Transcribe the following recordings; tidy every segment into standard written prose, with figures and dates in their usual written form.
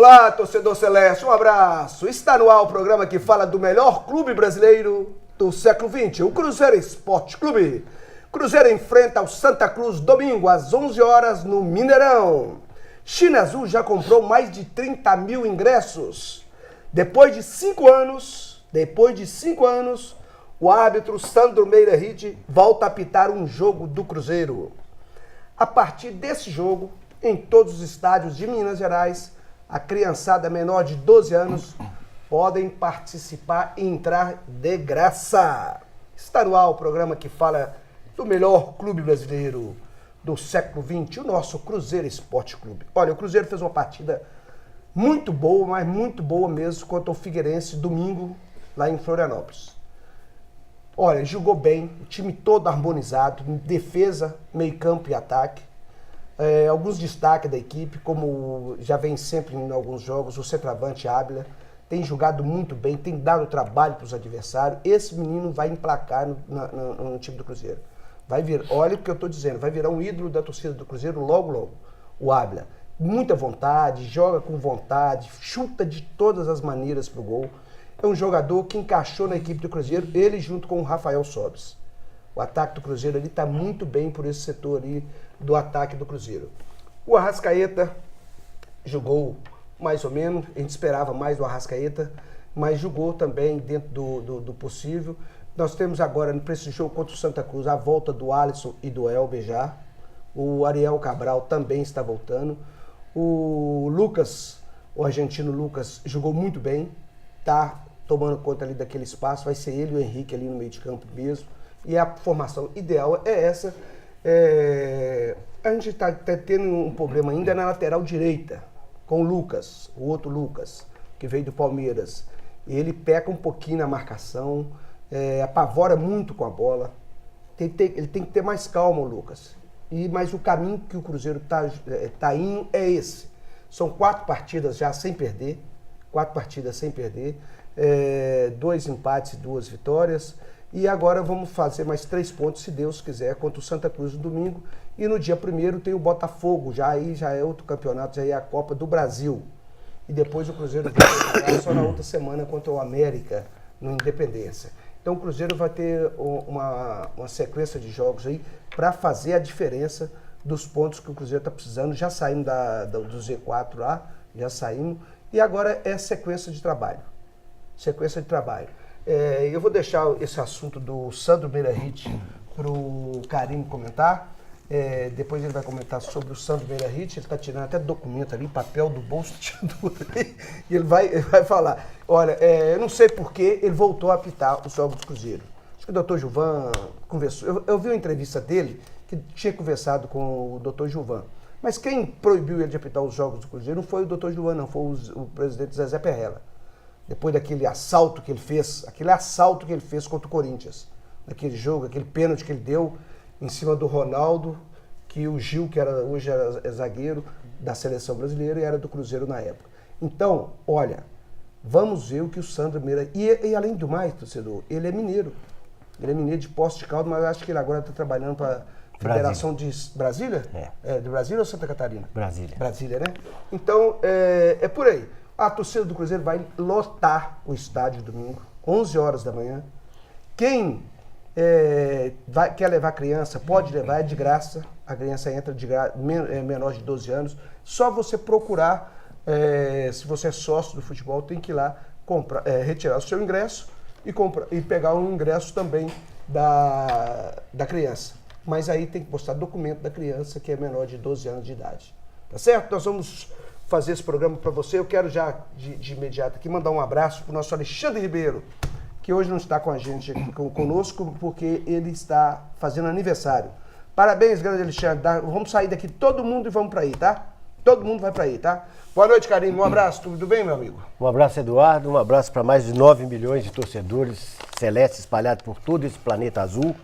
Olá, torcedor celeste, um abraço. Está no ar o programa que fala do melhor clube brasileiro do século XX, o Cruzeiro Esporte Clube. Cruzeiro enfrenta o Santa Cruz domingo às 11 horas no Mineirão. China Azul já comprou mais de 30 mil ingressos. Depois de 5 anos, o árbitro Sandro Meirahit volta a apitar um jogo do Cruzeiro. A partir desse jogo, em todos os estádios de Minas Gerais, a criançada menor de 12 anos podem participar e entrar de graça. Está no ar o programa que fala do melhor clube brasileiro do século XX, o nosso Cruzeiro Esporte Clube. Olha, o Cruzeiro fez uma partida muito boa, mas muito boa mesmo, contra o Figueirense, domingo, lá em Florianópolis. Olha, jogou bem, o time todo harmonizado, defesa, meio campo e ataque. Alguns destaques da equipe, como já vem sempre em alguns jogos, o centroavante Ábila tem jogado muito bem, tem dado trabalho para os adversários. Esse menino vai emplacar no time do Cruzeiro. Vai vir, olha o que eu estou dizendo, vai virar um ídolo da torcida do Cruzeiro logo, logo. O Ábila, muita vontade, joga com vontade, chuta de todas as maneiras pro gol. É um jogador que encaixou na equipe do Cruzeiro, ele junto com o Rafael Sobis. O ataque do Cruzeiro ali está muito bem por esse setor ali do ataque do Cruzeiro. O Arrascaeta jogou mais ou menos, a gente esperava mais do Arrascaeta, mas jogou também dentro do possível. Nós temos agora, para esse jogo contra o Santa Cruz, a volta do Alisson e do Elber já. O Ariel Cabral também está voltando. O Lucas, o argentino Lucas, jogou muito bem, está tomando conta ali daquele espaço, vai ser ele e o Henrique ali no meio de campo mesmo. E a formação ideal é essa. A gente está tendo um problema ainda na lateral direita, com o Lucas, o outro Lucas, que veio do Palmeiras. Ele peca um pouquinho na marcação, apavora muito com a bola. Ele tem que ter mais calma, o Lucas. Mas o caminho que o Cruzeiro tá indo é esse. São 4 partidas já sem perder. 2 empates e 2 vitórias. E agora vamos fazer mais 3 pontos, se Deus quiser, contra o Santa Cruz no domingo. E no dia 1º tem o Botafogo, já é outro campeonato, já é a Copa do Brasil. E depois o Cruzeiro vai jogar só na outra semana contra o América, no Independência. Então o Cruzeiro vai ter uma sequência de jogos aí para fazer a diferença dos pontos que o Cruzeiro está precisando. Já saímos do Z4 lá, já saímos. E agora é sequência de trabalho. Eu vou deixar esse assunto do Sandro Meirahit para o Karim comentar. Depois ele vai comentar sobre o Sandro Meirahit. Ele está tirando até documento ali, papel do bolso, e ele vai falar. Olha, eu não sei por que ele voltou a apitar os jogos do Cruzeiro. Acho que o doutor Gilvan conversou. Eu vi uma entrevista dele que tinha conversado com o doutor Gilvan. Mas quem proibiu ele de apitar os jogos do Cruzeiro não foi o doutor Gilvan, não. Foi o presidente Zezé Perrella. Depois daquele assalto que ele fez contra o Corinthians. Naquele jogo, aquele pênalti que ele deu em cima do Ronaldo, que o Gil, que hoje era zagueiro da seleção brasileira e era do Cruzeiro na época. Então, olha, vamos ver o que o Sandro Meira... E além do mais, torcedor, ele é mineiro. Ele é mineiro de Poços de Caldas, mas eu acho que ele agora está trabalhando para a Federação de Brasília? De Brasília ou Santa Catarina? Brasília. Brasília, né? Então, é por aí. A torcida do Cruzeiro vai lotar o estádio domingo, 11 horas da manhã. Quem quer levar criança, pode levar, é de graça. A criança entra de graça, menor de 12 anos. Só você procurar, se você é sócio do futebol, tem que ir lá retirar o seu ingresso e pegar um ingresso também da criança. Mas aí tem que postar documento da criança que é menor de 12 anos de idade. Tá certo? Nós vamos fazer esse programa para você. Eu quero já, de imediato aqui, mandar um abraço para o nosso Alexandre Ribeiro, que hoje não está com a gente aqui conosco, porque ele está fazendo aniversário. Parabéns, grande Alexandre. Vamos sair daqui todo mundo e vamos para aí, tá? Todo mundo vai para aí, tá? Boa noite, Carinho. Um abraço. Tudo bem, meu amigo? Um abraço, Eduardo. Um abraço para mais de 9 milhões de torcedores celestes espalhados por todo esse planeta azul.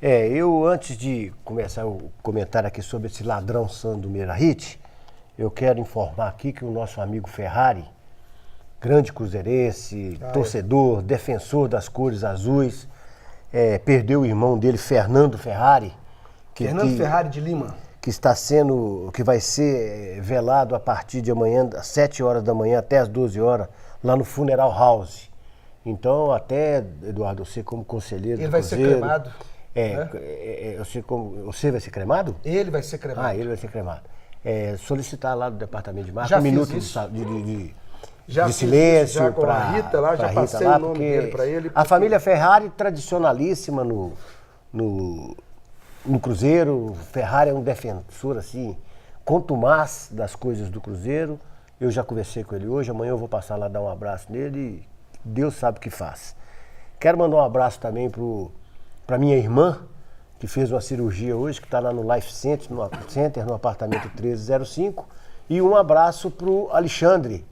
Eu, antes de começar o comentário aqui sobre esse ladrão Sandro Meirahit, eu quero informar aqui que o nosso amigo Ferrari, grande cruzeirense, torcedor, defensor das cores azuis, perdeu o irmão dele, Fernando Ferrari. Fernando Ferrari de Lima. que vai ser velado a partir de amanhã, às 7 horas da manhã até às 12 horas, lá no Funeral House. Então, até, Eduardo, você como conselheiro Ele do vai ser Cruzeiro, cremado. você vai ser cremado? Ele vai ser cremado. Ah, ele vai ser cremado. Solicitar lá do departamento de marketing Já um fiz minuto isso. de silêncio já com a para Rita lá, já passei o nome dele para ele. A família Ferrari, tradicionalíssima no Cruzeiro. Ferrari é um defensor, assim, contumaz das coisas do Cruzeiro. Eu já conversei com ele hoje, amanhã eu vou passar lá dar um abraço nele e Deus sabe o que faz. Quero mandar um abraço também para minha irmã, que fez uma cirurgia hoje, que está lá no Life Center, no apartamento 1305. E um abraço para o Alexandre,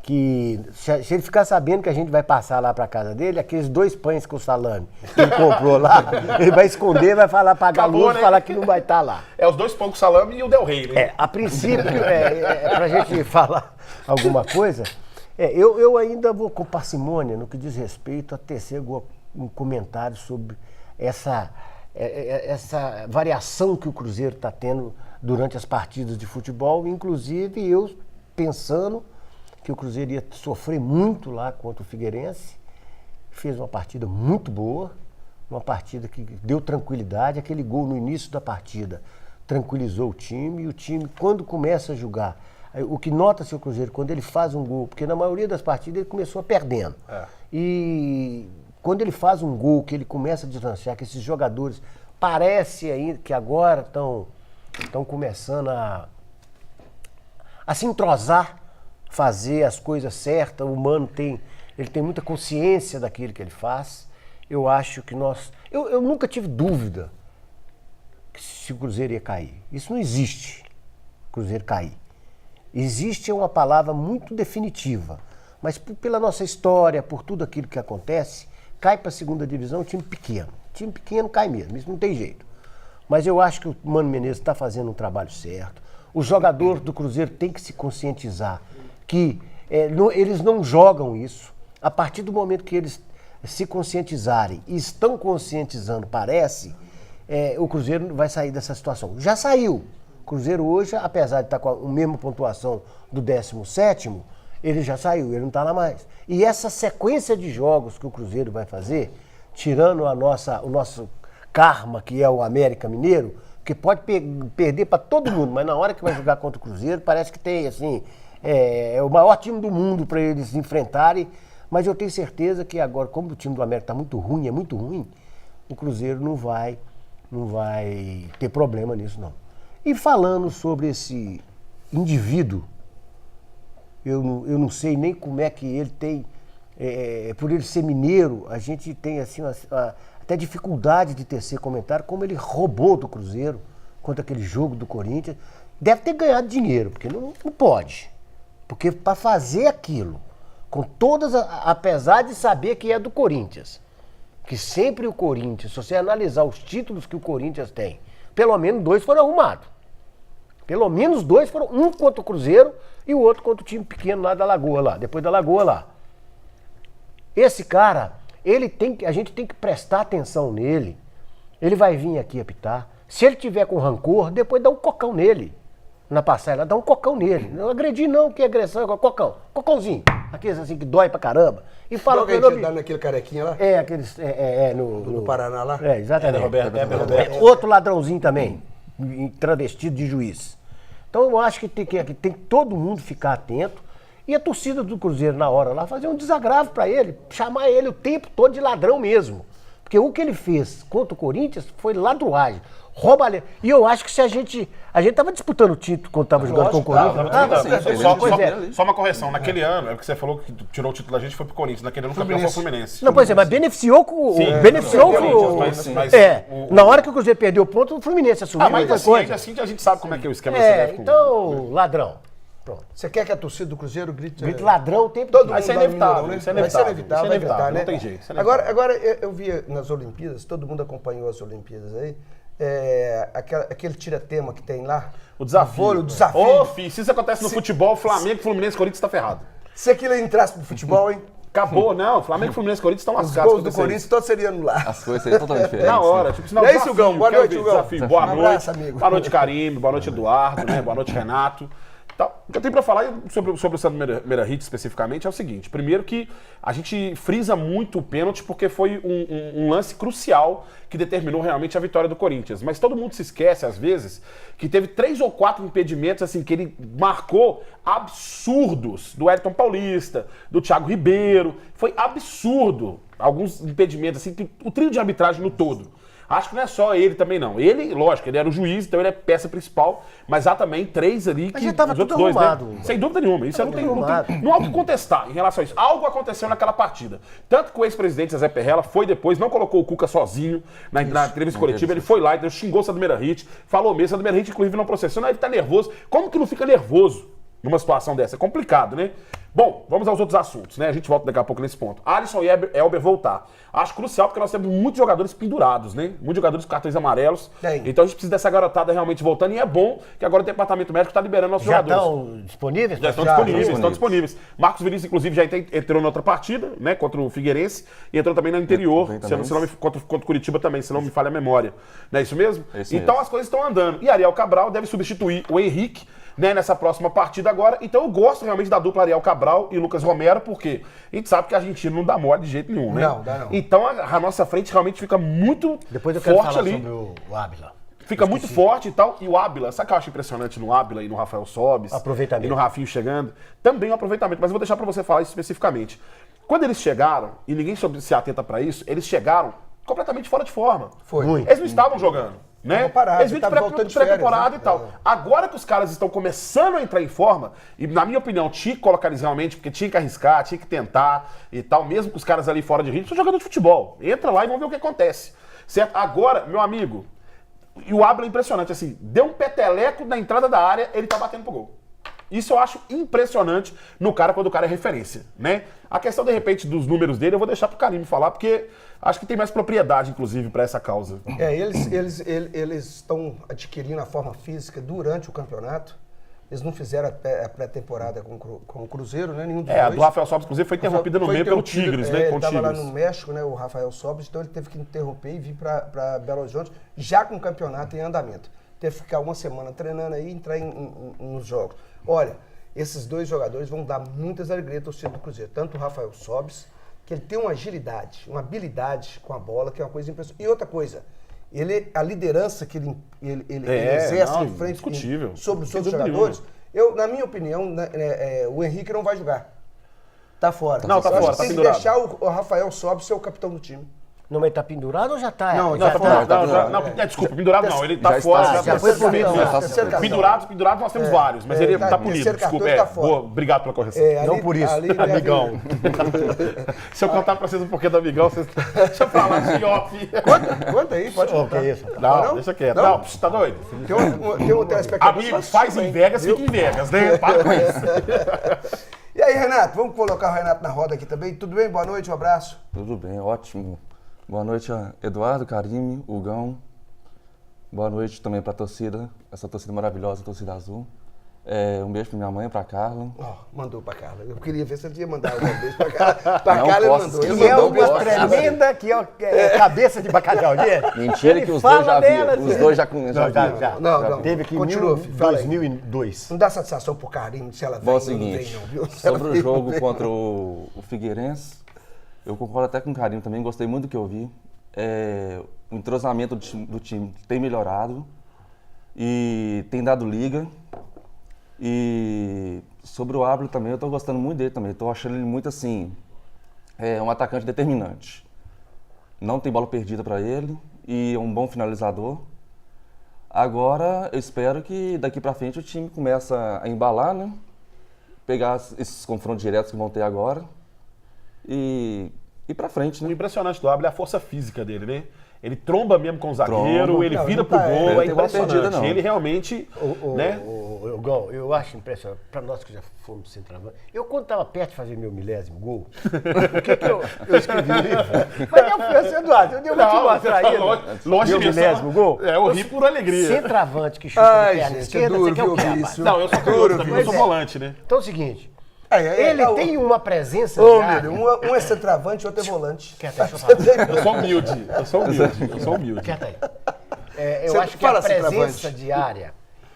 que se ele ficar sabendo que a gente vai passar lá para casa dele, aqueles 2 pães com salame que ele comprou lá, ele vai esconder, vai falar para a luz, falar que não vai estar lá. É os 2 pães com salame e o Del Rey, né? A princípio, para a gente falar alguma coisa, eu ainda vou com parcimônia no que diz respeito a tecer um comentário sobre essa variação que o Cruzeiro está tendo durante as partidas de futebol, inclusive eu pensando que o Cruzeiro ia sofrer muito lá contra o Figueirense. Fez uma partida muito boa, uma partida que deu tranquilidade. Aquele gol no início da partida tranquilizou o time, e o time, quando começa a jogar, o que nota-se o Cruzeiro, quando ele faz um gol, porque na maioria das partidas ele começou perdendo. E quando ele faz um gol, que ele começa a deslanchar, que esses jogadores parece ainda que agora estão começando a se entrosar, fazer as coisas certas. O Mano tem muita consciência daquilo que ele faz. Eu acho que eu nunca tive dúvida se o Cruzeiro ia cair. Isso não existe, Cruzeiro cair. Existe uma palavra muito definitiva, mas pela nossa história, por tudo aquilo que acontece, cai para a segunda divisão um time pequeno. Time pequeno cai mesmo, isso não tem jeito. Mas eu acho que o Mano Menezes está fazendo um trabalho certo. Os jogadores do Cruzeiro têm que se conscientizar que eles não jogam isso. A partir do momento que eles se conscientizarem e estão conscientizando, parece, o Cruzeiro vai sair dessa situação. Já saiu. O Cruzeiro hoje, apesar de estar com a mesma pontuação do 17º, ele já saiu, ele não está lá mais. E essa sequência de jogos que o Cruzeiro vai fazer, tirando o nosso karma, que é o América Mineiro, que pode perder para todo mundo, mas na hora que vai jogar contra o Cruzeiro, parece que tem, assim, o maior time do mundo para eles enfrentarem. Mas eu tenho certeza que agora, como o time do América está muito ruim, o Cruzeiro não vai ter problema nisso, não. E falando sobre esse indivíduo, eu não sei nem como é que ele tem, por ele ser mineiro, a gente tem assim até dificuldade de tecer comentário, como ele roubou do Cruzeiro contra aquele jogo do Corinthians. Deve ter ganhado dinheiro, porque não pode. Porque para fazer aquilo, com todas, apesar de saber que é do Corinthians, que sempre o Corinthians, se você analisar os títulos que o Corinthians tem, pelo menos 2 foram arrumados. Pelo menos 2 foram, um contra o Cruzeiro e o outro contra o time pequeno lá da Lagoa, lá, depois da Lagoa lá. Esse cara, a gente tem que prestar atenção nele. Ele vai vir aqui apitar. Se ele tiver com rancor, depois dá um cocão nele. Na passagem, dá um cocão nele. Não agredir não, que agressão, cocãozinho. Aqueles assim que dói pra caramba. E fala que ele dá naquele carequinha lá? Aqueles, no Paraná lá? Exatamente. Roberto. Outro ladrãozinho também, travestido de juiz. Então eu acho que tem que todo mundo ficar atento. E a torcida do Cruzeiro na hora lá fazer um desagravo pra ele, chamar ele o tempo todo de ladrão mesmo. Porque o que ele fez contra o Corinthians foi ladruagem. Rouba. E eu acho que se a gente tava disputando o título quando tava jogando com o Corinthians. Só uma correção, naquele ano, é porque você falou que tirou o título da gente foi pro Corinthians, naquele ano o campeão foi o Fluminense. Não, pois é, mas beneficiou com na hora que o Cruzeiro perdeu o ponto, o Fluminense assumiu. Mas assim a gente sabe como é que é o esquema da CBF. Então, ladrão. Pronto. Você quer que a torcida do Cruzeiro grite ladrão o tempo todo todo. mundo? Isso é inevitável, né? Isso é inevitável, né? Não tem jeito. Agora eu vi nas Olimpíadas, todo mundo acompanhou as Olimpíadas aí, aquele tira-tema que tem lá. O desafio. O desafio. Se isso acontece no futebol, Flamengo, Fluminense, Corinthians tá ferrado. Se aquilo entrasse pro futebol, hein? Acabou, não. Flamengo, Fluminense e Corinthians estão Os lascados. gols do Corinthians todos seriam anulados. As coisas seriam totalmente diferentes. Na hora. né? Tipo, senão, E aí, Silgão? Boa quero noite, ver, Silgão. desafio. Boa Um noite. abraço, amigo. Boa noite, Carimbe. Boa noite, Eduardo. Né? Boa noite, Renato. Então, o que eu tenho para falar sobre o Sandro Meirahit especificamente é o seguinte. Primeiro que a gente frisa muito o pênalti porque foi um lance crucial que determinou realmente a vitória do Corinthians. Mas todo mundo se esquece, às vezes, que teve 3 ou 4 impedimentos assim, que ele marcou absurdos. Do Elton Paulista, do Thiago Ribeiro. Foi absurdo. Alguns impedimentos, assim, o trio de arbitragem no todo. Acho que não é só ele também, não. Ele, lógico, ele era o juiz, então ele é peça principal, mas há também 3 ali que... Mas já tava os tudo outros 2, arrumado. né? Sem dúvida nenhuma. Isso eu não há o que contestar em relação a isso. Algo aconteceu naquela partida. Tanto que o ex-presidente Zé Perrella foi depois, não colocou o Cuca sozinho na entrevista coletiva, ele foi lá, então xingou o Sandro Meirahit, falou mesmo, Sandro Meirahit inclusive não processou, não, ele tá nervoso. Como que não fica nervoso numa situação dessa? É complicado, né? Bom, vamos aos outros assuntos, né? A gente volta daqui a pouco nesse ponto. Alisson e Elber voltar. Acho crucial porque nós temos muitos jogadores pendurados, né? Muitos jogadores com cartões amarelos. Tem. Então a gente precisa dessa garotada realmente voltando e é bom que agora o departamento médico está liberando nossos Já jogadores. estão disponíveis? Já estão disponíveis. Marcos Vinícius, inclusive, já entrou na outra partida, né? Contra o Figueirense. E entrou também no interior, contra o Curitiba também, se não me falha a memória. Não é isso mesmo? É isso então mesmo. as coisas estão andando. E Ariel Cabral deve substituir o Henrique, né, nessa próxima partida agora. Então eu gosto realmente da dupla Ariel Cabral e Lucas Romero, porque a gente sabe que a Argentina não dá mole de jeito nenhum, né? Não, dá não. Então a nossa frente realmente fica muito Depois eu quero forte falar ali. sobre o Ávila. Fica muito forte e tal. E o Ábila, sabe o que eu acho impressionante no Ábila e no Rafael Sobis? Aproveitamento. E no Rafinho chegando? Também o aproveitamento, mas eu vou deixar pra você falar isso especificamente. Quando eles chegaram, e ninguém se atenta pra isso, eles chegaram completamente fora de forma. Foi. Muito. Eles não estavam jogando, né? Estavam parados, Eles vinham de estavam voltando de férias, pré-temporada né? e tal. Agora que os caras estão começando a entrar em forma, e na minha opinião, tinha que colocar eles realmente, porque tinha que arriscar, tinha que tentar e tal, mesmo com os caras ali fora de ritmo, são jogadores de futebol. Entra lá e vamos ver o que acontece. Certo? Agora, meu amigo, e o Ábila é impressionante, assim, deu um peteleco na entrada da área, ele tá batendo pro gol. Isso eu acho impressionante no cara quando o cara é referência, né? A questão, de repente, dos números dele, eu vou deixar pro Carimbe falar, porque acho que tem mais propriedade, inclusive, pra essa causa. Eles estão adquirindo a forma física durante o campeonato. Eles não fizeram a pré-temporada com o Cruzeiro, né? Nenhum dos A dois. do Rafael Sobis, inclusive, foi interrompida no Foi meio pelo interrompido, Tigres, né? Ele Com o estava lá Tigres. no México, né? O Rafael Sobis, então ele teve que interromper e vir para Belo Horizonte, já com o campeonato em andamento. Teve que ficar uma semana treinando aí e entrar nos jogos. Olha, esses dois jogadores vão dar muitas alegrias ao torcedor do Cruzeiro. Tanto o Rafael Sobis, que ele tem uma agilidade, uma habilidade com a bola, que é uma coisa impressionante. E outra coisa, a liderança que ele exerce em frente indiscutível. sobre os Sem outros dúvida jogadores, na minha opinião, o Henrique não vai jogar. Tá fora. Não, tá Eu acho fora, que tá tem que pendurado. deixar o Rafael Sobis ser o capitão do time. Não, mas tá pendurado ou já tá? Não, Não, tá fora. Desculpa, pendurado não, ele tá Já fora. está, já foi punido. Terceiro cartão. Pendurado nós temos vários, mas ele tá punido, terceiro cartão, desculpa. ele tá fora. Boa, obrigado pela correção. Não por isso, amigão. Se eu contar pra vocês um porquê do amigão, vocês... Deixa eu falar de off. Conta aí, pode Ô, contar. que isso? Não, deixa quieto. Não, tá doido? Tem um telespectador. Amigos, faz em Vegas, fica em Vegas, né? Para com isso. E aí, Renato, vamos colocar o Renato na roda aqui também. Tudo bem? Boa noite, um abraço. Tudo bem, ótimo. Boa noite a Eduardo, Carimbe, Hugão. Boa noite também pra torcida, essa torcida maravilhosa, a torcida azul. Um beijo pra minha mãe, pra Carla. Mandou pra Carla. Eu queria ver se ele ia mandar um beijo pra Carla. Pra Não Carla ele posso mandou. Ele esquecer. E é mandou um beijo uma pra Carla. tremenda cabeça de bacalhau, né? Mentira Ele que os fala dois já dela, viram. Os assim. dois já Não, viram. já. Não. Teve aqui em Continua, fala aí. 2002. Não dá satisfação pro Carinho se ela vem Bom, é o ou não vem, seguinte, não, viu? Se ela sobre o vem, não jogo vem. contra o Figueirense, eu concordo até com o Carimbe também, gostei muito do que eu vi. O entrosamento do time tem melhorado e tem dado liga. E sobre o Ábila também, eu tô gostando muito dele também. Tô achando ele muito assim, um atacante determinante. Não tem bola perdida para ele e é um bom finalizador. Agora, eu espero que daqui para frente o time comece a embalar, né? Pegar esses confrontos diretos que vão ter agora e ir para frente, O né? impressionante do Ábila é a força física dele, né? Ele tromba mesmo com o zagueiro, Tromba. ele Não, vira não pro tá- gol, ele é não tem bola impressionante. perdida, não. Ele realmente, né? Igual, eu acho impressionante, para nós que já fomos centroavante, eu quando estava perto de fazer meu milésimo gol, o que eu escrevi no livro? Mas eu fui assim, Eduardo, eu vou te mostrar aí. Lógico Meu que milésimo gol? Eu ri por alegria. Centroavante que chuta Ai, na perna gente, esquerda, é duro, você quer o viu, quê, rapaz? Vício? Não, eu sou canhoto também, eu sou volante, né? Então é o seguinte, Ele tem uma presença. Ô, diária. meu, um é centroavante e outro é volante. Quieta aí, deixa eu falar. Eu sou humilde. Quieta aí. Eu Você acho que fala a presença centroavante. diária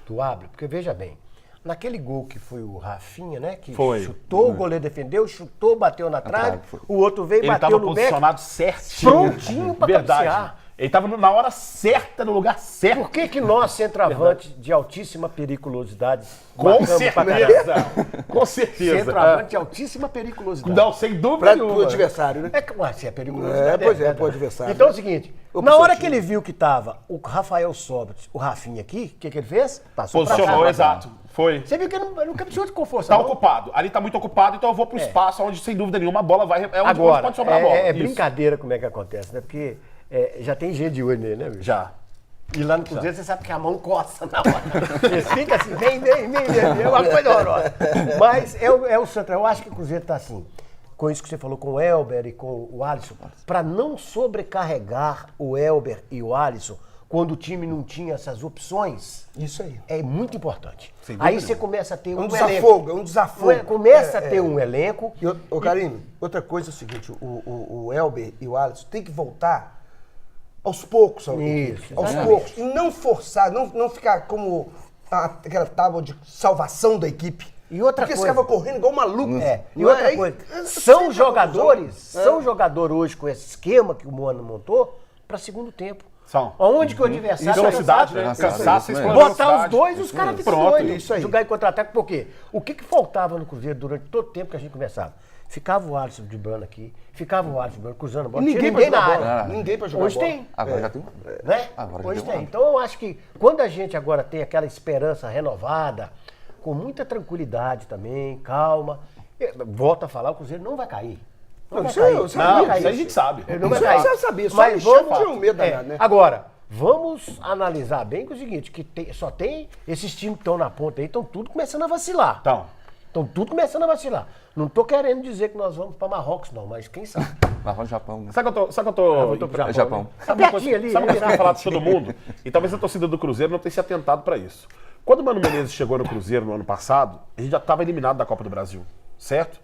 do Ábio, porque veja bem, naquele gol que foi o Rafinha, né? Que Foi. chutou, o goleiro defendeu, chutou, bateu na trave, foi. o outro veio, Ele bateu estava no beco. posicionado certinho. Prontinho pra Verdade. cabecear. Ele estava na hora certa, no lugar certo. Por que nós, centroavante de altíssima periculosidade, Com marcamos pra caralho? certeza. Com certeza. Centroavante de altíssima periculosidade. Não, sem dúvida Pro nenhuma. adversário, né? É claro, se é periculosidade. Pois é, pro adversário. Então é o seguinte, Ou na pro hora seu que ele viu que tava o Rafael Sócrates, o Rafinha aqui, o que ele fez? Passou Posicionou, pra cá. exato. Foi. Você viu que ele não cabeçou com força, Tá não? ocupado. Ali tá muito ocupado, então eu vou pro espaço onde, sem dúvida nenhuma, a bola vai. É onde Agora, pode sobrar a bola. é Isso. brincadeira como é que acontece, né? Porque já tem gente de olho nele, né, bicho? Já. E lá no Cruzeiro você sabe que a mão coça na hora. Eles ficam assim, vem, é uma coisa horrorosa. Mas é o Santos, eu acho que o Cruzeiro tá assim, com isso que você falou com o Elber e com o Alisson, para não sobrecarregar o Elber e o Alisson quando o time não tinha essas opções. Isso aí. É muito importante. Sem dúvida Aí você começa a ter um desafogo, é um desafogo. Começa a ter um elenco. E, ô, Carlinhos, outra coisa é o seguinte, o Elber e o Alisson tem que voltar aos poucos, Isso, aos exatamente. poucos. E não forçar, não ficar como aquela tábua de salvação da equipe. E outra Porque coisa. você ficava correndo igual um maluco. E outra coisa, são jogadores hoje com esse esquema que o Moana montou para segundo tempo. São. Onde que o adversário Isso, velocidade, né? Cansaço, Cansaço, isso explosão, mesmo. botar os velocidade. dois, os caras ficam Pronto, doidos. isso aí. Jogar em contra-ataque, por quê? O que faltava no Cruzeiro durante todo o tempo que a gente começava? Ficava o Alisson driblando aqui, ficava o Alisson cruzando a bola. E Tinha ninguém pra na jogar área. bola. Ninguém pra jogar Hoje bola. tem. Agora já tem. Né? Agora já Hoje tem tem. um. Então eu acho que quando a gente agora tem aquela esperança renovada, com muita tranquilidade também, calma, volto a falar, o Cruzeiro não vai cair. Não vai isso cair. eu Não sabia. vai Não, cair. isso aí a gente sabe. Ele não vai Isso cair. eu já sabia, só Mas Alexandre vamos, tinha um medo danado, né? Agora, vamos analisar bem que é o seguinte, que só tem esses times que estão na ponta aí, estão tudo começando a vacilar. Estão tudo começando a vacilar. Não tô querendo dizer que nós vamos para Marrocos, não, mas quem sabe? Lá no Japão, né? Sabe que eu tô. Eu tô pro Japão. né? Sabe uma Pertinho coisa, ali, sabe uma coisa que eu né? ia falar de todo mundo? E talvez a torcida do Cruzeiro não tenha se atentado para isso. Quando o Mano Menezes chegou no Cruzeiro no ano passado, a gente já estava eliminado da Copa do Brasil, certo?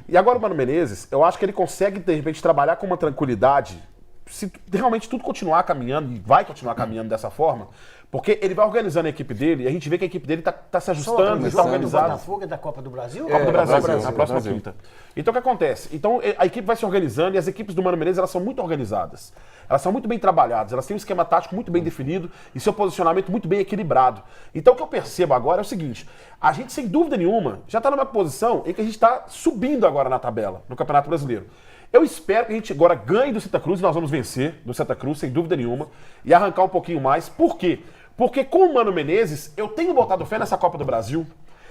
E agora o Mano Menezes, eu acho que ele consegue, de repente, trabalhar com uma tranquilidade, se realmente tudo continuar caminhando, e vai continuar caminhando dessa forma, porque ele vai organizando a equipe dele, e a gente vê que a equipe dele tá se ajustando, O está jogo do organizado. Botafogo é da Copa do Brasil? Copa do Brasil, Brasil, na próxima Brasil. quinta. Então o que acontece? Então a equipe vai se organizando e as equipes do Mano Menezes elas são muito organizadas. Elas são muito bem trabalhadas, elas têm um esquema tático muito bem definido e seu posicionamento muito bem equilibrado. Então o que eu percebo agora é o seguinte, a gente sem dúvida nenhuma já está numa posição em que a gente está subindo agora na tabela, no Campeonato Brasileiro. Eu espero que a gente agora ganhe do Santa Cruz, e nós vamos vencer do Santa Cruz, sem dúvida nenhuma, e arrancar um pouquinho mais. Por quê? Porque com o Mano Menezes, eu tenho botado fé nessa Copa do Brasil.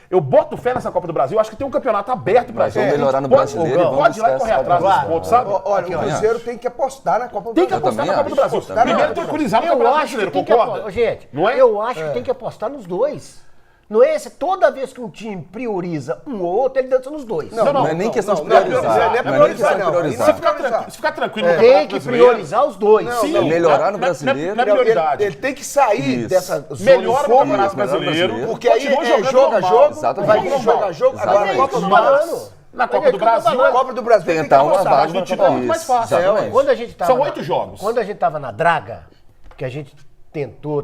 Eu boto fé nessa Copa do Brasil. Acho que tem um campeonato aberto pra Nós gente. vamos melhorar no Pode- brasileiro e vamos Pode ir lá e correr esquecer atrás a dos Copa. pontos, sabe? Olha, Aqui, o ó. Cruzeiro tem que apostar na Copa do Tem que Brasil. apostar na também Copa do acho, Brasil. também Primeiro acho. tranquilizar no Eu Campeonato acho que Brasileiro, tem que concorda? apostar. Gente, Não é? eu acho que tem que apostar nos dois. Não é esse, toda vez que um time prioriza um ou outro, ele dança nos dois. Não é nem questão de não é priorizar. priorizar, Não é nem priorizar, questão de não. priorizar. Se ficar tranquilo no Tem Campeonato que Brasileiro. priorizar os dois. Sim, É melhorar no na- brasileiro. na prioridade. Ele tem que sair Isso. dessa zona Melhora de no fogo, Campeonato melhora no Brasileiro. brasileiro. porque aí continua é jogando joga normal. jogo, Exatamente. vai vir joga jogo, agora a Exatamente. Copa do Mas- Brasil. Na Copa do Brasil, Copa do Brasil tem que Tentar uma apostar. vaga a gente na tira Copa. muito mais Isso, fácil. exatamente. Quando a gente tava São na- 8 jogos. Quando a gente tava na draga, que a gente tentou,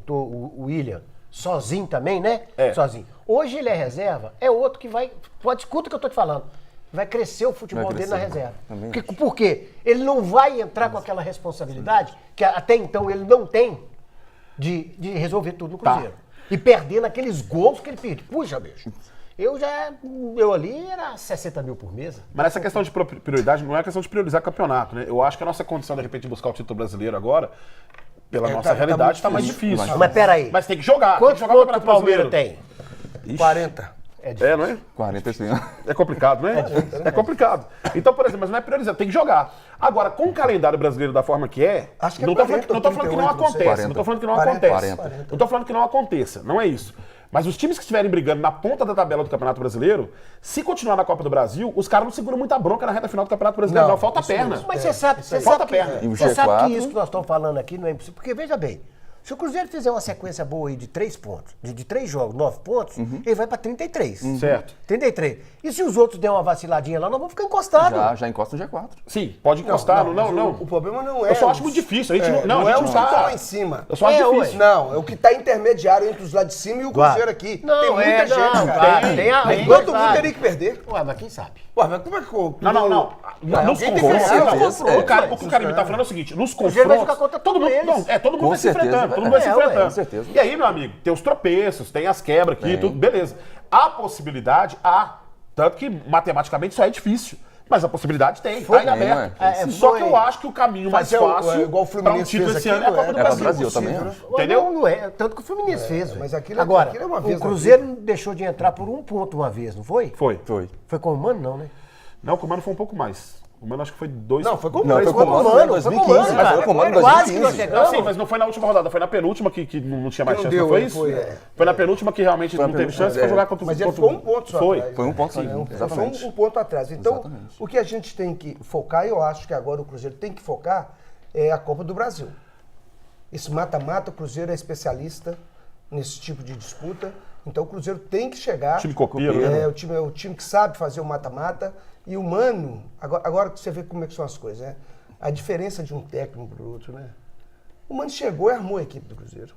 o William, sozinho também, né? É. Sozinho. Hoje ele é reserva, é outro que vai. Pode escuta o que eu tô te falando. Vai crescer o futebol Vai dele crescer. na reserva. Também Por quê? Ele não vai entrar com aquela responsabilidade que até então ele não tem de resolver tudo no Cruzeiro. E perder naqueles gols que ele perde. Puxa, bicho. Eu ali era 60 mil por mês. Mas essa questão de prioridade não é questão de priorizar campeonato, né? Eu acho que a nossa condição, de repente, de buscar o título brasileiro agora, pela nossa tá realidade, muito está mais difícil. difícil. Mas peraí. Mas tem que jogar. Quantos tem que jogar pontos o Palmeiras Brasileiro. tem? 40. É, não é? 40 sim. É complicado, né? É complicado. Então, por exemplo, mas não é priorizar, tem que jogar. Agora, com o calendário brasileiro da forma que é, Acho que é não tô 40, falando que não 38, não sei. acontece. Não tô falando que não 40, acontece. 40. Não tô falando que não aconteça, não é isso. Mas os times que estiverem brigando na ponta da tabela do Campeonato Brasileiro, se continuar na Copa do Brasil, os caras não seguram muita bronca na reta final do Campeonato Brasileiro, não, falta perna. Mas você sabe, Falta perna. E o você sabe G4? que isso que nós estamos falando aqui não é impossível. Porque veja bem, Se o Cruzeiro fizer uma sequência boa aí de 3 pontos, de 3 jogos, 9 pontos, ele vai pra 33. Certo. 33. E se os outros der uma vaciladinha lá, nós vamos ficar encostados. Já encosta no G4. Sim, pode encostar. Não. O problema não é. Eu só acho muito difícil. A gente não a é gente os não que tá estão lá em cima. Eu só acho difícil. Não, é o que está intermediário entre os lá de cima e o Cruzeiro aqui. Não, tem muita gente, cara. Claro, tem Mas todo mundo teria que perder. Ué, mas quem sabe? Ué, mas como é que... Não. Nos alguém tem que confrontos. ganhar, O que o Carime tá falando é o seguinte: nos Cruzeiro vai confrontos. ficar contra todo mundo, eles. todo mundo Com vai se certeza, enfrentando. Todo mundo vai. vai se É, enfrentando. com certeza. E aí, meu amigo, tem os tropeços, tem as quebras aqui, tudo, beleza. A possibilidade, tanto que matematicamente isso é difícil. Mas a possibilidade tem, tá em aberto. Só que eu acho que o caminho mais fácil igual o Fluminense pra um título fez esse ano é a aquilo, Copa do é pra Brasil. Brasil também, Possível, acho. né? Entendeu? Não é, tanto que o Fluminense fez. mas aquilo Agora, é uma vez o na Cruzeiro deixou de entrar por 1 ponto uma vez, não foi? Foi. Foi com o Mano, não, né? Não, com o Mano foi um pouco mais. O Mano acho que foi 2. Não, foi com o Não, Mano. foi com o Mano. Mano, 2015, cara. foi com o Mano Quase que 2015. nós chegamos. Sim, mas não foi na última rodada, foi na penúltima que não tinha mais Que não chance, não deu, foi isso? foi, Foi na penúltima que realmente Foi não na teve penúltima, chance, foi jogar contra o Mas ele contra ficou o- um ponto só Foi. atrás. Foi um ponto sim, Foi exatamente. só um ponto atrás. Então, Exatamente. o que a gente tem que focar, eu acho que agora o Cruzeiro tem que focar, é a Copa do Brasil. Esse mata-mata, o Cruzeiro é especialista nesse tipo de disputa. Então o Cruzeiro tem que chegar. Time copeiro, né? É o time que sabe fazer o mata-mata. E o Mano, agora que você vê como é que são as coisas, né? A diferença de um técnico para o outro, né? O Mano chegou e armou a equipe do Cruzeiro.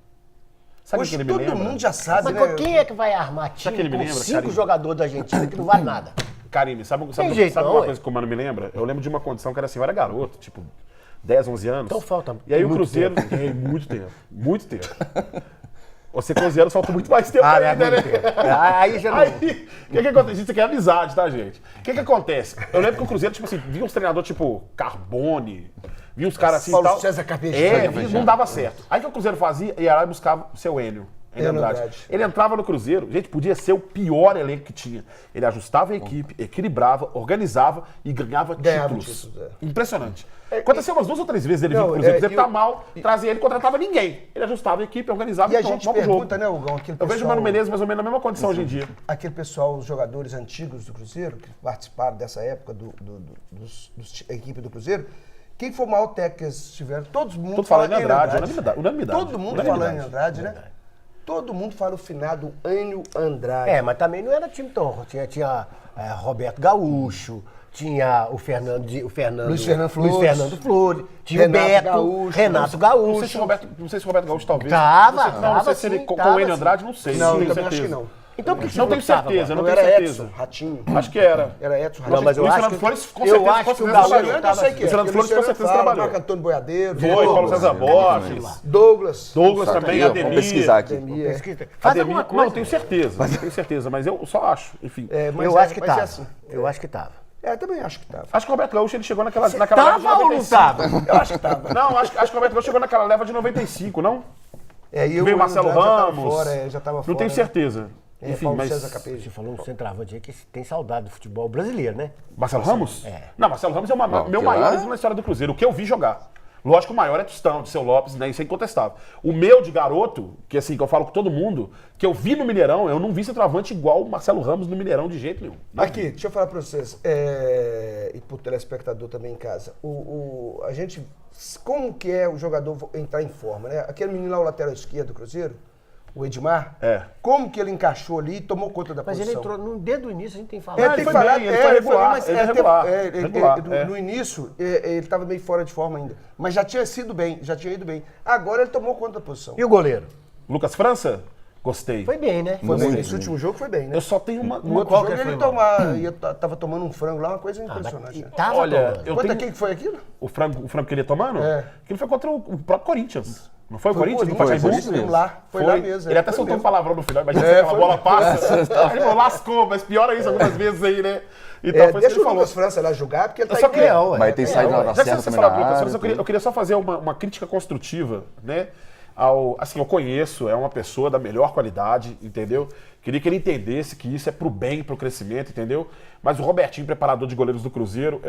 Sabe Hoje que ele me todo lembra? mundo já sabe, Mas né? quem é que vai armar time que ele me com lembra, 5 Carinho? jogadores da Argentina que não vale nada? Carime, sabe jeito, sabe não, uma ué. coisa que o Mano me lembra? Eu lembro de uma condição que era assim, eu era garoto, tipo, 10, 11 anos. Então falta E aí o muito Cruzeiro... É, muito tempo. Você com 11 anos falta muito mais tempo ainda, né? Aí já não... Aí, o que acontece? Isso aqui é amizade, tá, gente? O que acontece? Eu lembro que o Cruzeiro, tipo assim, vinha uns treinadores tipo Carbone, vinha uns caras assim e Paulo tal. César Carpegiani. Não dava certo. Aí o que o Cruzeiro fazia? Ia lá e buscava o seu Enio. Enio Andrade. Andrade. Ele entrava no Cruzeiro, gente, podia ser o pior elenco que tinha. Ele ajustava a equipe, equilibrava, organizava e ganhava títulos. títulos, Impressionante. Aconteceu umas 2 ou 3 vezes ele vir Não, pro Cruzeiro. O é, Cruzeiro tá e o- mal, trazia ele, contratava ninguém. Ele ajustava a equipe, organizava E a pronto, gente vamos pro pergunta, jogo. né, Hugão, aquele Eu vejo o pessoal... Mano Menezes mais ou menos na mesma condição hoje em dia. Aquele pessoal, os jogadores antigos do Cruzeiro, que participaram dessa época da equipe do Cruzeiro, quem foi o maior técnico que eles tiveram? Todo mundo Todo falando fala em Andrade, unanimidade. Todo mundo Unanimidade. falando em Andrade, né? Todo mundo fala o finado Enio Andrade. É, mas também não era time tão... Tinha Roberto Gaúcho, tinha o Fernando Luiz Fernando Flores. tinha Renato o Beto, Gaúcho. Renato Não Gaúcho. sei se o Roberto Gaúcho talvez. Tava Não sei se ele sim, com tava o Enio sim. Andrade, não sei. Não, tenho eu também acho certeza. que não. Então por que Não você tenho tava certeza, agora? não Não tenho era certeza. Edson, Ratinho. Acho que era. Era Edson Não, mas eu Luiz acho Fernando que... Flores, com eu certeza, acho com que o certeza Gaúcho trabalhou. Eu sei que Luiz Fernando Flores com certeza trabalhou. Marco Antônio Boiadeiro. Foi, Paulo César Borges, Douglas. Douglas Só também, que vamos Ademir. pesquisar aqui. Faz Ademir. alguma Não, coisa. tenho certeza, mas eu só acho. Enfim. Mas Eu acho que vai ser tava. assim. Eu acho que tava. Também acho que tava. Acho que o Roberto Gaúcho ele chegou naquela leva de Tava ou não 95. tava? Eu acho que tava. Não, acho que o Roberto Gaúcho chegou naquela leva de 95, não? E Veio o Marcelo Ramos. Já tava fora. Não tenho certeza. É, Enfim, Paulo mas. César Capelli. Você falou um centroavante aí que tem saudade do futebol brasileiro, né? Marcelo Ramos? É. Não, Marcelo Ramos é meu que maior lá- ídolo na história do Cruzeiro. O que eu vi jogar. Lógico, o maior é Tostão, de Seu Lopes, né? Isso é incontestável. O meu de garoto, que assim, que eu falo com todo mundo, que eu vi no Mineirão, eu não vi centroavante igual o Marcelo Ramos no Mineirão de jeito nenhum. Aqui, deixa eu falar pra vocês, e pro telespectador também em casa, a gente, como que é o jogador entrar em forma, né? Aquele menino lá, o lateral esquerdo do Cruzeiro, o Edmar, como que ele encaixou ali e tomou conta da Mas posição? ele entrou, desde o início a gente tem falado. Tem ele que foi falar, bem, ele foi regular, mas ele é regular, regular, no início, ele estava meio fora de forma ainda, mas já tinha sido bem, já tinha ido bem. Agora ele tomou conta da posição. E o goleiro? Lucas França? Gostei. Foi bem, né? Foi bem, Muito esse último jogo foi bem, né? Eu só tenho uma No outro qual jogo que ele foi tava tomando um frango lá, uma coisa impressionante. né? Tava Olha, tomando. eu Quanto tenho... quem que foi aquilo? O frango que ele ia tomando? É. Aquele foi contra o próprio Corinthians. Não foi o Foi Corinthians? No foi Pacaembu? isso mesmo. Foi lá mesmo. Ele até foi soltou um mesmo. palavrão no final, imagina É, se a foi bola mesmo. passa. Aí ele falou, lascou, mas pior é isso algumas vezes aí, né? Então foi isso Deixa que o ele falou. Lucas França lá jogar, porque ele Eu tá só em queria- campo. Mas tem saído na Já que certa você também falou, na Lucas, área. eu queria só fazer uma crítica construtiva, né? Assim, eu conheço, é uma pessoa da melhor qualidade, entendeu? Queria que ele entendesse que isso é pro bem, pro crescimento, entendeu? Mas o Robertinho, preparador de goleiros do Cruzeiro,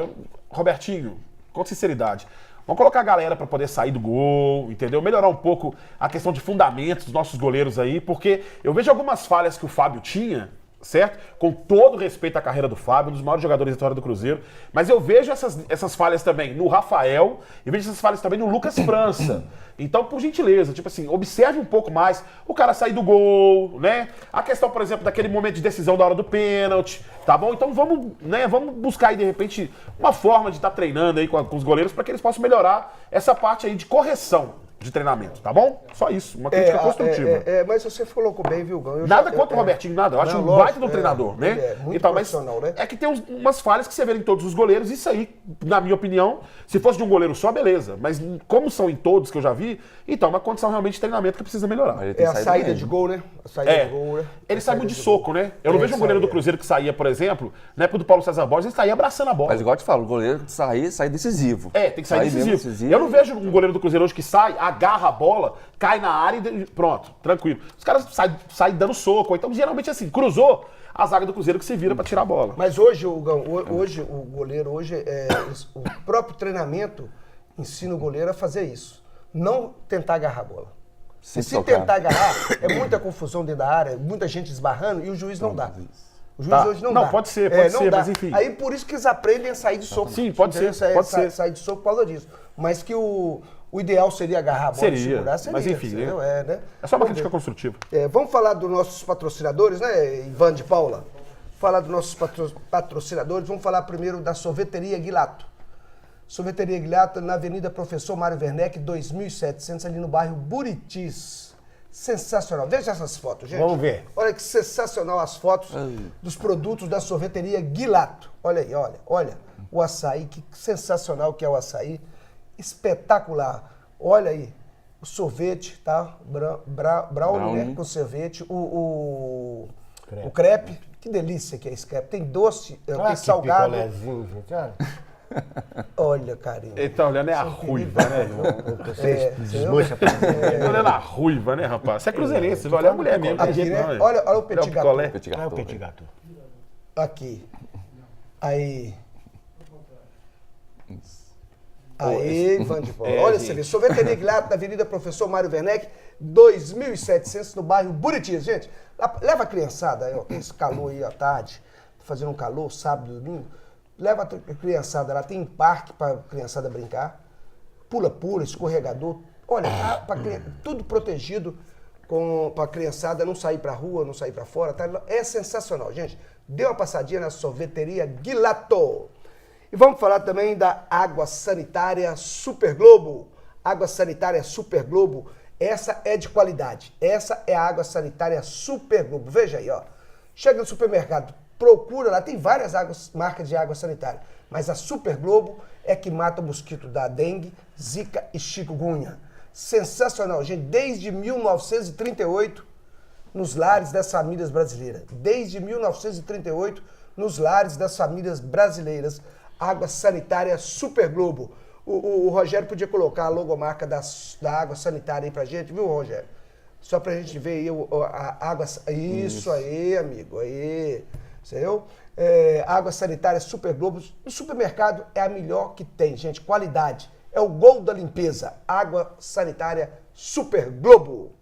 Robertinho, com sinceridade, vamos colocar a galera para poder sair do gol, entendeu? Melhorar um pouco a questão de fundamentos dos nossos goleiros aí, porque eu vejo algumas falhas que o Fábio tinha, certo? Com todo respeito à carreira do Fábio, um dos maiores jogadores da história do Cruzeiro, mas eu vejo essas falhas também no Rafael e vejo essas falhas também no Lucas França. Então, por gentileza, tipo assim, observe um pouco mais o cara sair do gol, né? A questão, por exemplo, daquele momento de decisão da hora do pênalti, tá bom? Então vamos buscar aí, de repente, uma forma de estar treinando aí com os goleiros para que eles possam melhorar essa parte aí de correção de treinamento, tá bom? Só isso, uma crítica construtiva. Mas você colocou bem, viu, Gão? Nada contra o Robertinho, nada. Eu acho um baita do treinador, né? Ele é muito então, mas profissional, né? é que tem umas falhas que você vê em todos os goleiros. Isso aí, na minha opinião, se fosse de um goleiro só, beleza. Mas como são em todos que eu já vi, então é uma condição realmente de treinamento que precisa melhorar. Ele tem É a saída bem. de gol, né? A saída de gol, né? Ele sai muito de soco, né? Eu não vejo um goleiro do Cruzeiro que saía, por exemplo, na época do Paulo César Borges, ele saía abraçando a bola. Mas igual eu te falo, o goleiro sai decisivo. Tem que sair mesmo decisivo. Eu não vejo um goleiro do Cruzeiro hoje que sai, agarra a bola, cai na área e pronto, tranquilo. Os caras saem dando soco. Então, geralmente, assim, cruzou, a zaga do Cruzeiro que se vira pra tirar a bola. Mas hoje, Gão, hoje o goleiro, o próprio treinamento ensina o goleiro a fazer isso. Não tentar agarrar a bola. Se tentar agarrar, é muita confusão dentro da área, muita gente esbarrando e o juiz não dá. O juiz hoje não dá. Não, pode ser, mas enfim. Aí por isso que eles aprendem a sair de soco. Sim, pode ser. Sair de soco por causa disso. Mas que o ideal seria agarrar a bola e segurar, seria. Mas enfim, né? É só uma crítica construtiva. Vamos falar dos nossos patrocinadores, né, Ivan de Paula? Falar dos nossos patrocinadores. Vamos falar primeiro da Sorveteria Guilato. Sorveteria Guilato, na Avenida Professor Mário Werneck, 2700, ali no bairro Buritis. Sensacional. Veja essas fotos, gente. Vamos ver. Olha que sensacional as fotos dos produtos da Sorveteria Guilato. Olha aí, olha. O açaí, que sensacional que é o açaí. Espetacular. Olha aí, o sorvete, tá? Brownie, né? Com sorvete. O crepe. Que delícia que é esse crepe. Tem doce, tem salgado. Picolézinho, gente, olha. Olha, carinho. Ele tá olhando a ruiva, né, irmão? Desmancha pra mim. Ele tá olhando a ruiva, né, rapaz? Você é cruzeirense, você vai olhar a mulher mesmo. Aqui, né? Olha o petit gâteau. Olha o petit gâteau. Aqui. Aí. Aí, Ivan de Paula. Olha, você vê. Sorveteria Guilato, na Avenida Professor Mário Werneck, 2700, no bairro Buritis. Gente, leva a criançada aí, ó. Tem esse calor aí à tarde, fazendo um calor, sábado e domingo. Leva a criançada lá, tem parque para a criançada brincar. Pula-pula, escorregador. Olha, tudo protegido para a criançada não sair para a rua, não sair para fora. Tá? É sensacional, gente. Dê uma passadinha na Sorveteria Guilato. E vamos falar também da Água Sanitária Super Globo. Água Sanitária Super Globo, essa é de qualidade. Essa é a Água Sanitária Super Globo. Veja aí, ó. Chega no supermercado, procura lá, tem várias marcas de água sanitária, mas a Super Globo é que mata o mosquito da dengue, zika e chikungunya. Sensacional, gente, desde 1938, nos lares das famílias brasileiras. Desde 1938, nos lares das famílias brasileiras, água sanitária Super Globo. O Rogério podia colocar a logomarca da água sanitária aí pra gente, viu, Rogério? Só pra gente ver aí a água... Isso aí, amigo, aí... Entendeu? Água sanitária Super Globo. No supermercado é a melhor que tem, gente. Qualidade. É o gol da limpeza. Água sanitária Super Globo.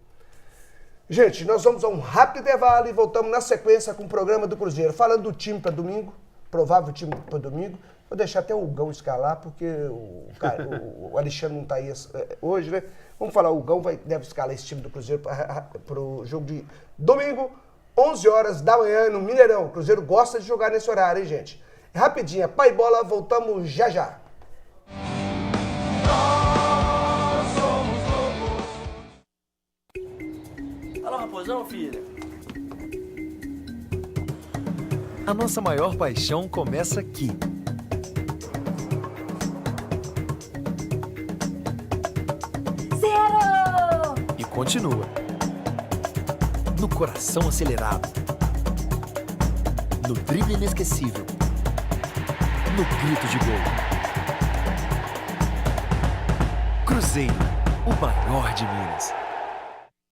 Gente, nós vamos a um rápido intervalo e voltamos na sequência com o programa do Cruzeiro. Falando do time para domingo, provável time para domingo. Vou deixar até o Gão escalar, porque o Alexandre não está aí hoje, né? Vamos falar, o Gão deve escalar esse time do Cruzeiro para o jogo de domingo, 11 horas da manhã, no Mineirão. O Cruzeiro gosta de jogar nesse horário, hein, gente? Rapidinho, pai bola, voltamos já já. Fala, raposão, filha. A nossa maior paixão começa aqui. Zero! E continua. No coração acelerado. No drible inesquecível. No grito de gol. Cruzeiro, o maior de Minas.